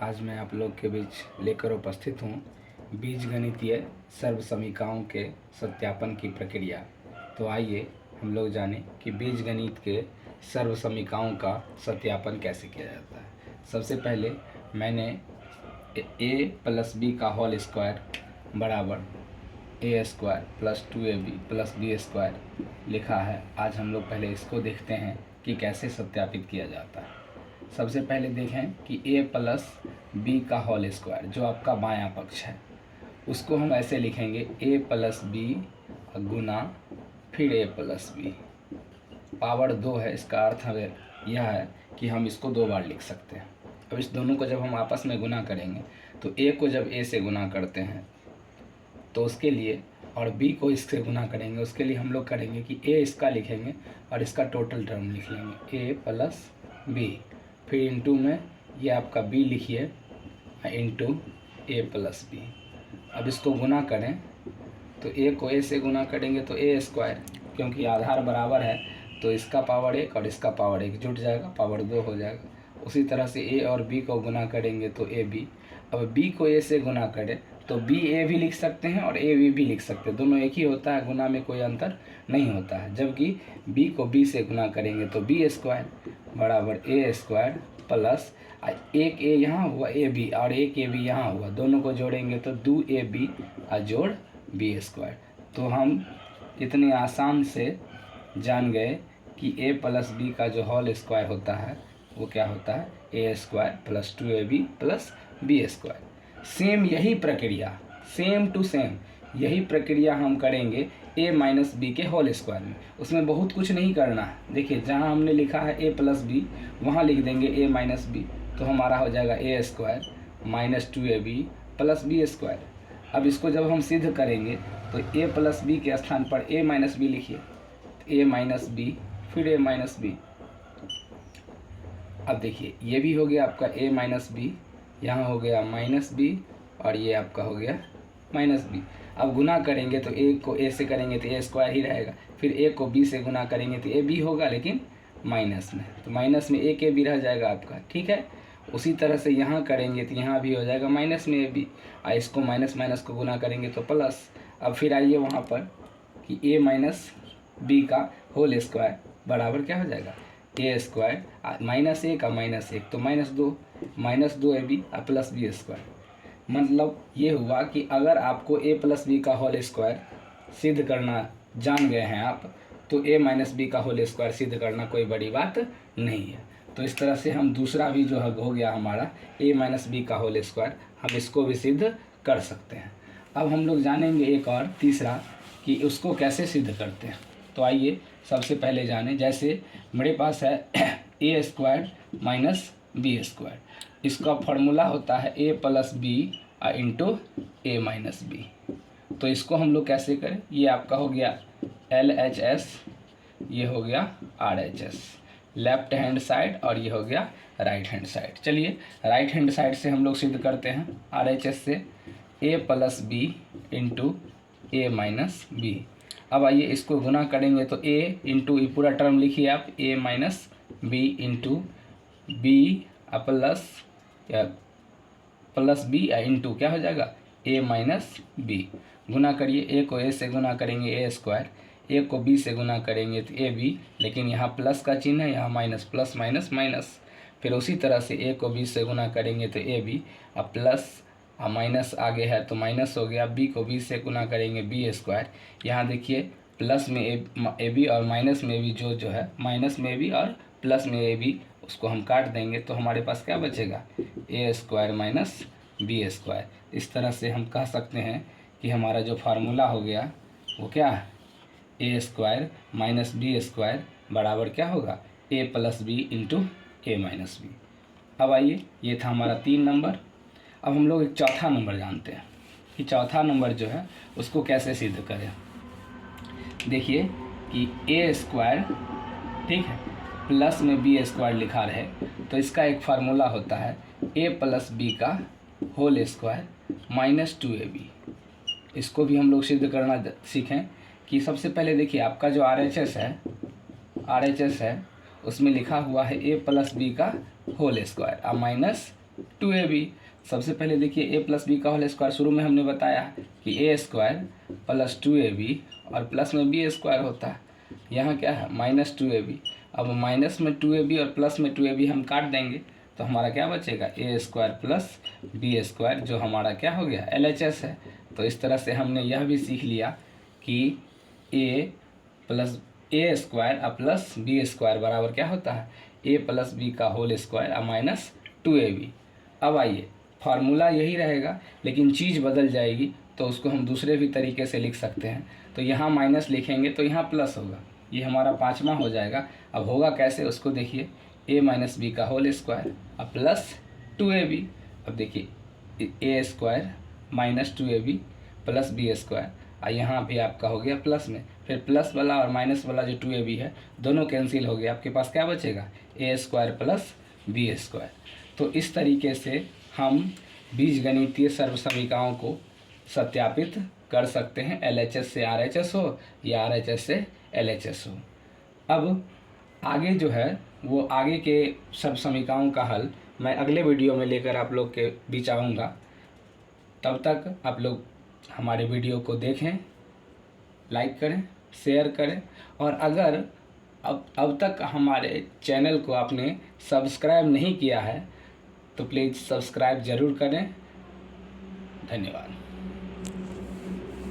आज मैं आप लोग के बीच लेकर उपस्थित हूँ बीजगणितीय सर्वसमीकरणों के सत्यापन की प्रक्रिया। तो आइए हम लोग जानें कि बीजगणित के सर्वसमीकरणों का सत्यापन कैसे किया जाता है। सबसे पहले मैंने a प्लस बी का होल स्क्वायर बराबर A square plus 2ab plus B square लिखा है। आज हम लोग पहले इसको देखते हैं कि कैसे सत्यापित किया जाता है। सबसे पहले देखें कि a प्लस बी का होल स्क्वायर जो आपका बायां पक्ष है उसको हम ऐसे लिखेंगे a प्लस बी गुना फिर a प्लस बी, पावर 2 है। इसका अर्थ अगर यह है कि हम इसको 2 बार लिख सकते हैं। अब इस दोनों को जब हम आपस में गुना करेंगे तो a को जब a से गुना करते हैं तो उसके लिए, और b को इससे गुना करेंगे उसके लिए हम लोग करेंगे कि a इसका लिखेंगे और इसका टोटल टर्म लिख लेंगे a प्लस बी, फिर इंटू में ये आपका b लिखिए इंटू a प्लस बी। अब इसको गुना करें तो a को a से गुना करेंगे तो a स्क्वायर, क्योंकि आधार बराबर है तो इसका पावर 1 और इसका पावर 1 जुट जाएगा, पावर 2 हो जाएगा। उसी तरह से a और b को गुना करेंगे तो a b। अब b को a से गुना करें तो b a भी लिख सकते हैं और a b भी लिख सकते हैं, दोनों एक ही होता है, गुना में कोई अंतर नहीं होता है। जबकि b को b से गुना करेंगे तो b स्क्वायर बराबर a स्क्वायर प्लस एक a यहाँ हुआ a b और एक a b यहाँ हुआ, दोनों को जोड़ेंगे तो 2ab और जोड़ b स्क्वायर। तो हम इतने आसान से जान गए कि a प्लस बी का जो होल स्क्वायर होता है वो क्या होता है, a square plus 2ab plus B square. Same यही प्रक्रिया, सेम टू सेम यही प्रक्रिया हम करेंगे a माइनस बी के होल स्क्वायर में। उसमें बहुत कुछ नहीं करना है। देखिए जहाँ हमने लिखा है a प्लस बी वहाँ लिख देंगे a माइनस बी, तो हमारा हो जाएगा a square minus 2ab plus B square. अब इसको जब हम सिद्ध करेंगे तो a प्लस बी के स्थान पर a माइनस बी लिखिए, a माइनस बी फिर a माइनस बी। अब देखिए ये भी हो गया आपका a माइनस बी, यहाँ हो गया माइनस बी और ये आपका हो गया माइनस बी। अब गुना करेंगे तो a को a से करेंगे तो a स्क्वायर ही रहेगा, फिर a को b से गुना करेंगे तो a b होगा लेकिन माइनस में, तो माइनस में एक a b रह जाएगा आपका, ठीक है। उसी तरह से यहाँ करेंगे तो यहाँ भी हो जाएगा माइनस में a b, और इसको माइनस माइनस को गुना करेंगे तो प्लस। अब फिर आइए वहाँ पर कि a माइनस बी का होल स्क्वायर बराबर क्या हो जाएगा, a स्क्वायर माइनस 1 का माइनस 1 तो माइनस 2ab और प्लस बी स्क्वायर। मतलब ये हुआ कि अगर आपको a प्लस बी का होल स्क्वायर सिद्ध करना जान गए हैं आप, तो a माइनस बी का होल स्क्वायर सिद्ध करना कोई बड़ी बात नहीं है। तो इस तरह से हम दूसरा भी जो हो गया हमारा a माइनस बी का होल स्क्वायर, हम इसको भी सिद्ध कर सकते हैं। अब हम लोग जानेंगे एक और तीसरा कि उसको कैसे सिद्ध करते हैं। तो आइए सबसे पहले जानें, जैसे मेरे पास है a square minus b square, इसका फॉर्मूला होता है a plus b into a minus b. तो इसको हम लोग कैसे करें, ये आपका हो गया LHS, ये हो गया RHS, लेफ्ट हैंड साइड, और ये हो गया राइट हैंड साइड। चलिए राइट हैंड साइड से हम लोग सिद्ध करते हैं RHS से a plus b into a minus b. अब आइए इसको गुना करेंगे तो a इंटू ये पूरा टर्म लिखिए आप, a minus b into b plus b into क्या हो जाएगा a माइनस बी। गुना करिए, a को a से गुना करेंगे a स्क्वायर, a को b से गुना करेंगे तो a b, लेकिन यहाँ प्लस का चिन्ह है, यहाँ माइनस, प्लस माइनस माइनस। फिर उसी तरह से a को b से गुना करेंगे तो a b, अब प्लस माइनस आगे है तो माइनस हो गया। b को b से गुना करेंगे b स्क्वायर, यहाँ देखिए प्लस में ए बी और माइनस में भी जो है, माइनस में भी और प्लस में ए बी, उसको हम काट देंगे तो हमारे पास क्या बचेगा, a square minus b square. इस तरह से हम कह सकते हैं कि हमारा जो फार्मूला हो गया वो क्या है, a square minus b square बराबर क्या होगा, a plus b into a minus b. अब आइए ये था हमारा 3 नंबर। अब हम लोग एक चौथा नंबर जानते हैं कि चौथा नंबर जो है उसको कैसे सिद्ध करें। देखिए कि a स्क्वायर, ठीक है, प्लस में बी स्क्वायर लिखा रहे तो इसका एक फार्मूला होता है a प्लस बी का होल स्क्वायर माइनस 2ab। इसको भी हम लोग सिद्ध करना सीखें कि सबसे पहले देखिए आपका जो RHS है उसमें लिखा हुआ है a प्लस बी का होल स्क्वायर और माइनस 2ab। सबसे पहले देखिए a प्लस बी का होल स्क्वायर, शुरू में हमने बताया कि a स्क्वायर प्लस 2ab और प्लस में b स्क्वायर होता है। यहाँ क्या है -2ab। अब माइनस में 2ab और प्लस में 2ab हम काट देंगे तो हमारा क्या बचेगा, a square plus b square, जो हमारा क्या हो गया, LHS है। तो इस तरह से हमने यह भी सीख लिया कि a प्लस a स्क्वायर और प्लस b स्क्वायर बराबर क्या होता है, a प्लस b का होल स्क्वायर और माइनस 2ab। अब आइए, फार्मूला यही रहेगा लेकिन चीज़ बदल जाएगी, तो उसको हम दूसरे भी तरीके से लिख सकते हैं। तो यहाँ माइनस लिखेंगे तो यहाँ प्लस होगा, ये हमारा पाँचवा हो जाएगा। अब होगा कैसे उसको देखिए, a माइनस बी का होल स्क्वायर अब प्लस 2ab। अब देखिए a square minus 2ab plus B square, और यहाँ भी आपका हो गया प्लस में, फिर प्लस वाला और माइनस वाला जो 2ab है दोनों कैंसिल हो गया, आपके पास क्या बचेगा, a square plus B square. तो इस तरीके से हम बीजगणितीय सर्वसमीकरणों को सत्यापित कर सकते हैं, LHS से RHS हो या RHS से LHS हो। अब आगे जो है वो आगे के सर्वसमीकरणों का हल मैं अगले वीडियो में लेकर आप लोग के बीच आऊँगा। तब तक आप लोग हमारे वीडियो को देखें, लाइक करें, शेयर करें, और अगर अब तक हमारे चैनल को आपने सब्सक्राइब नहीं किया है तो प्लीज़ सब्सक्राइब ज़रूर करें। धन्यवाद।